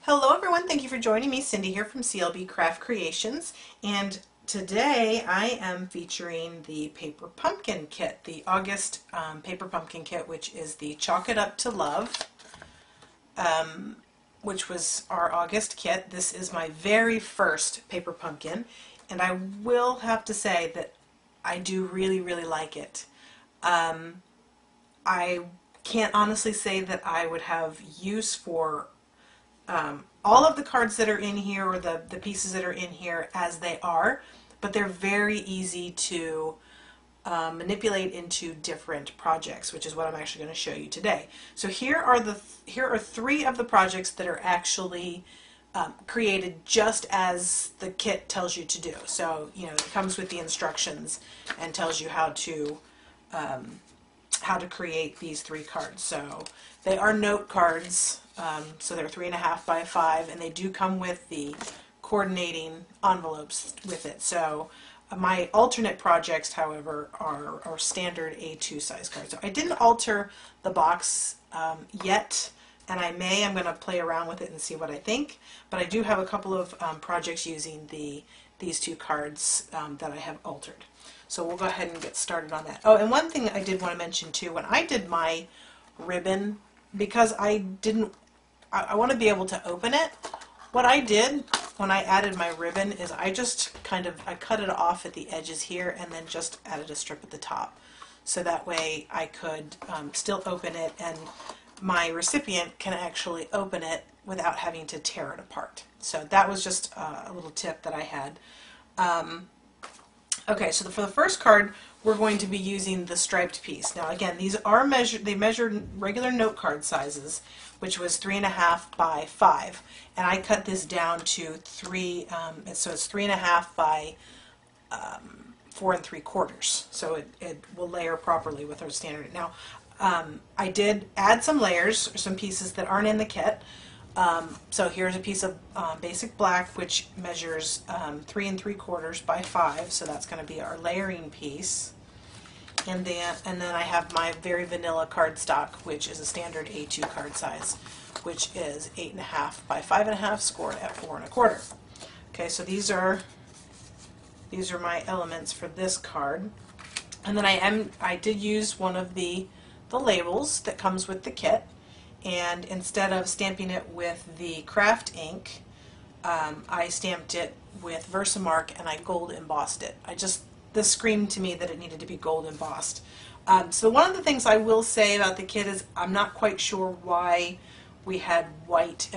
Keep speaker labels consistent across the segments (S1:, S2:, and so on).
S1: Hello everyone, thank you for joining me. Cindy here from CLB Craft Creations, and today I am featuring the Paper Pumpkin Kit, the August Paper Pumpkin Kit, which is the Chalk It Up to Love, which was our August kit. This is my very first paper pumpkin, and I will have to say that I do really like it. I can't honestly say that I would have use for all of the cards that are in here, or the pieces that are in here as they are, but they're very easy to manipulate into different projects, which is what I'm actually going to show you today. So here are three of the projects that are actually created just as the kit tells you to do. So it comes with the instructions and tells you how to create these three cards. So they are note cards. So they're 3.5 by 5, and they do come with the coordinating envelopes with it. So my alternate projects, however, are standard A2 size cards. So I didn't alter the box yet, and I'm going to play around with it and see what I think. But I do have a couple of projects using these two cards that I have altered. So we'll go ahead and get started on that. Oh, and one thing I did want to mention too, when I did my ribbon, because I want to be able to open it, what I did when I added my ribbon is I just I cut it off at the edges here and then just added a strip at the top. So that way I could still open it, and my recipient can actually open it without having to tear it apart. So that was just a little tip that I had. Okay, so for the first card, we're going to be using the striped piece. Now again, these are they measured regular note card sizes, which was 3.5 by 5. And I cut this down to 3, so it's 3.5 by 4 3/4. So it will layer properly with our standard. Now, I did add some layers, some pieces that aren't in the kit. So here's a piece of basic black, which measures 3 3/4 by 5, so that's going to be our layering piece. And then I have my very vanilla cardstock, which is a standard A2 card size, which is 8.5 by 5.5, scored at 4 1/4. Okay, so these are my elements for this card. And then I did use one of the labels that comes with the kit. And instead of stamping it with the craft ink, I stamped it with Versamark and I gold embossed it. This screamed to me that it needed to be gold embossed. So one of the things I will say about the kit is I'm not quite sure why we had white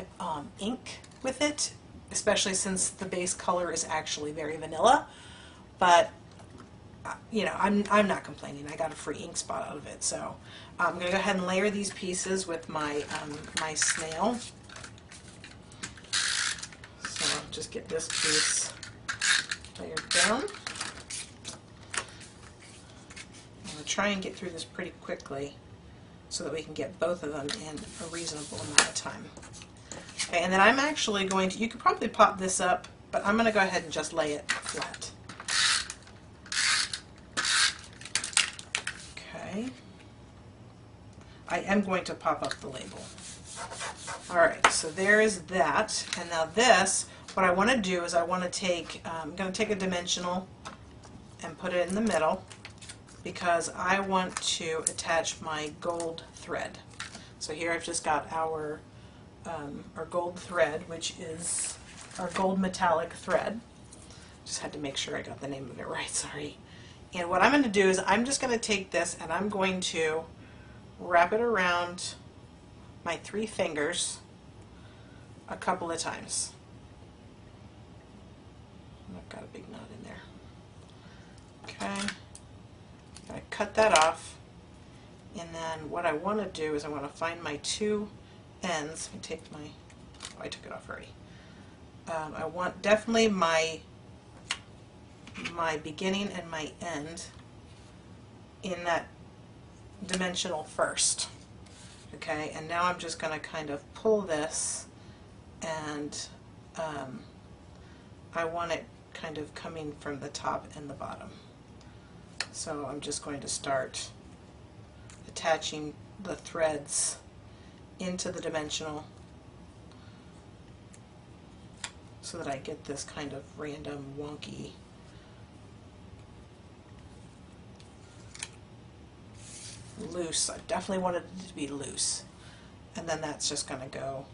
S1: ink with it, especially since the base color is actually very vanilla. But I'm not complaining. I got a free ink spot out of it. So I'm going to go ahead and layer these pieces with my my snail. So I'll just get this piece layered down. I'm going to try and get through this pretty quickly so that we can get both of them in a reasonable amount of time. Okay, and then I'm actually going to, you could probably pop this up, but I'm going to go ahead and just lay it flat. Okay. I am going to pop up the label. Alright, so there is that. And now this, what I want to do is I want to take, I'm going to take a dimensional and put it in the middle, because I want to attach my gold thread. So here I've just got our gold thread, which is our gold metallic thread. Just had to make sure I got the name of it right, sorry. And what I'm going to do is I'm just going to take this and I'm going to wrap it around my 3 fingers a couple of times. I've got a big knot in there. Okay. I cut that off, and then what I want to do is I want to find my 2 ends. Let me take my, oh, I took it off already. I want definitely my beginning and my end in that dimensional first. Okay, and now I'm just going to kind of pull this, and I want it kind of coming from the top and the bottom. So I'm just going to start attaching the threads into the dimensional so that I get this kind of random wonky loose. I definitely wanted it to be loose. And then that's just going to go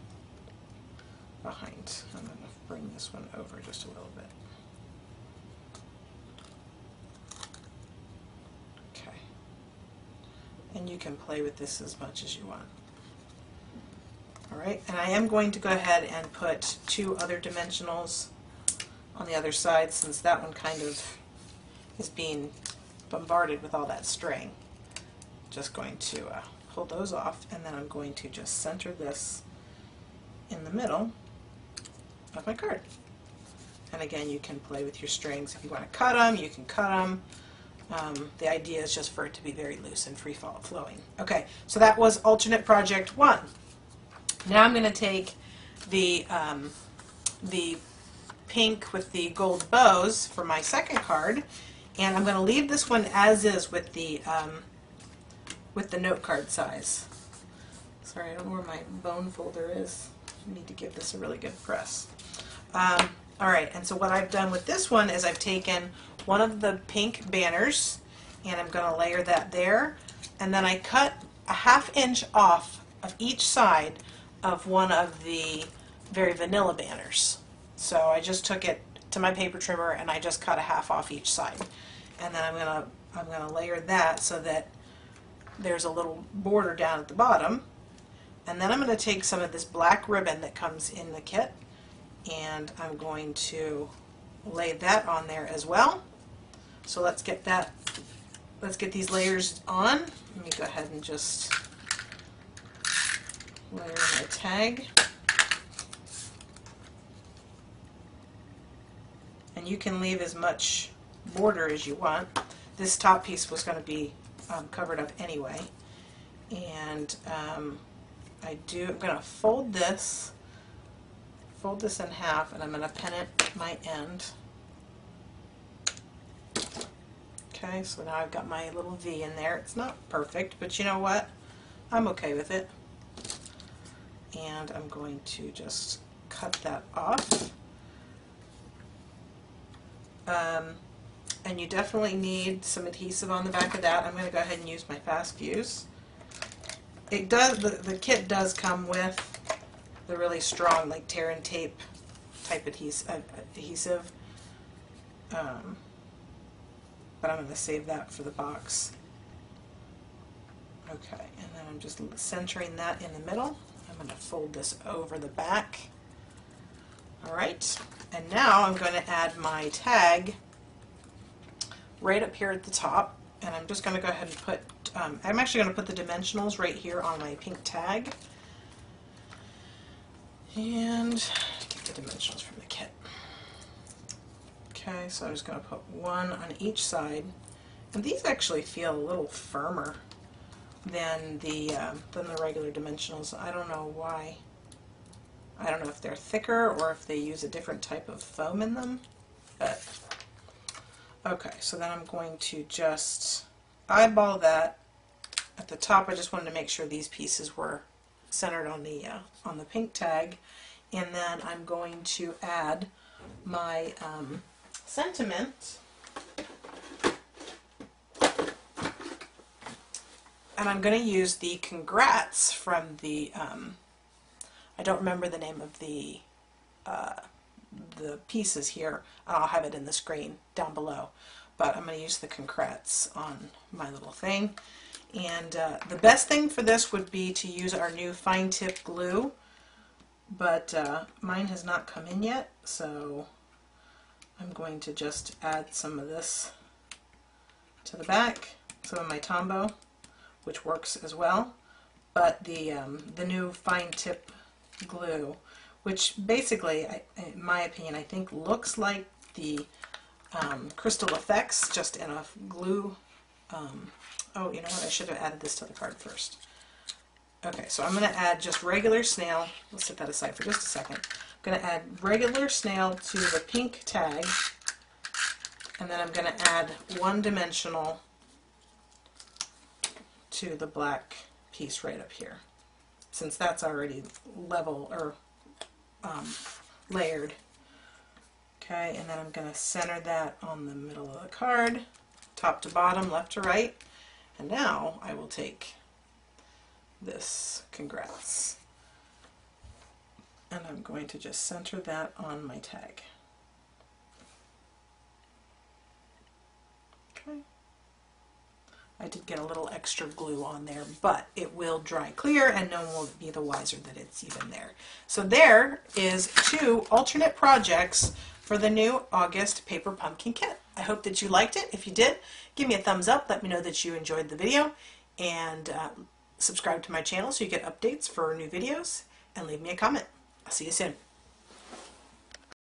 S1: behind. I'm going to bring this one over just a little bit. Okay. And you can play with this as much as you want. Alright, and I am going to go ahead and put 2 other dimensionals on the other side, since that one kind of is being bombarded with all that string. Just going to pull those off, and then I'm going to just center this in the middle of my card. And again, you can play with your strings. If you want to cut them, you can cut them. The idea is just for it to be very loose and free flowing. Okay, so that was alternate project 1. Now I'm going to take the pink with the gold bows for my second card, and I'm going to leave this one as is with the note card size. Sorry, I don't know where my bone folder is. I need to give this a really good press. Alright, and so what I've done with this one is I've taken one of the pink banners, and I'm going to layer that there, and then I cut a 1/2 inch off of each side of one of the very vanilla banners. So I just took it to my paper trimmer and I just cut a 1/2 off each side. And then I'm gonna layer that so that there's a little border down at the bottom. And then I'm going to take some of this black ribbon that comes in the kit, and I'm going to lay that on there as well. So let's get these layers on. Let me go ahead and just layer my tag. And you can leave as much border as you want. This top piece was going to be covered up anyway. And I'm going to fold this in half, and I'm going to pin it my end. Okay, so now I've got my little V in there. It's not perfect, but you know what? I'm okay with it. And I'm going to just cut that off. And you definitely need some adhesive on the back of that. I'm going to go ahead and use my Fast Fuse. It does. The kit does come with the really strong, like tear and tape type adhesive. But I'm going to save that for the box. Okay, and then I'm just centering that in the middle. I'm going to fold this over the back. Alright, and now I'm going to add my tag right up here at the top, and I'm just going to go ahead and put, I'm actually going to put the dimensionals right here on my pink tag. And get the dimensionals from the kit. Okay, so I'm just going to put one on each side, and these actually feel a little firmer than the regular dimensionals. I don't know why. I don't know if they're thicker or if they use a different type of foam in them, but okay, so then I'm going to just eyeball that at the top. I just wanted to make sure these pieces were centered on the pink tag, and then I'm going to add my sentiment, and I'm going to use the congrats from the I don't remember the name of the pieces here, and I'll have it in the screen down below, but I'm going to use the congrats on my little thing. And the best thing for this would be to use our new fine tip glue, but mine has not come in yet, so I'm going to just add some of this to the back, some of my Tombow, which works as well, but the new fine tip glue, which basically, in my opinion, I think looks like the Crystal Effects, just in a glue. Oh, you know what? I should have added this to the card first. Okay, so I'm going to add just regular snail. Let's set that aside for just a second. I'm going to add regular snail to the pink tag, and then I'm going to add one dimensional to the black piece right up here, since that's already level or layered Okay, and then I'm going to center that on the middle of the card, top to bottom, left to right. And now I will take this congrats, and I'm going to just center that on my tag. Okay. I did get a little extra glue on there, but it will dry clear and no one will be the wiser that it's even there. So there is 2 alternate projects for the new August paper pumpkin kit. I hope that you liked it. If you did, give me a thumbs up. Let me know that you enjoyed the video, and subscribe to my channel so you get updates for new videos, and leave me a comment. I'll see you soon.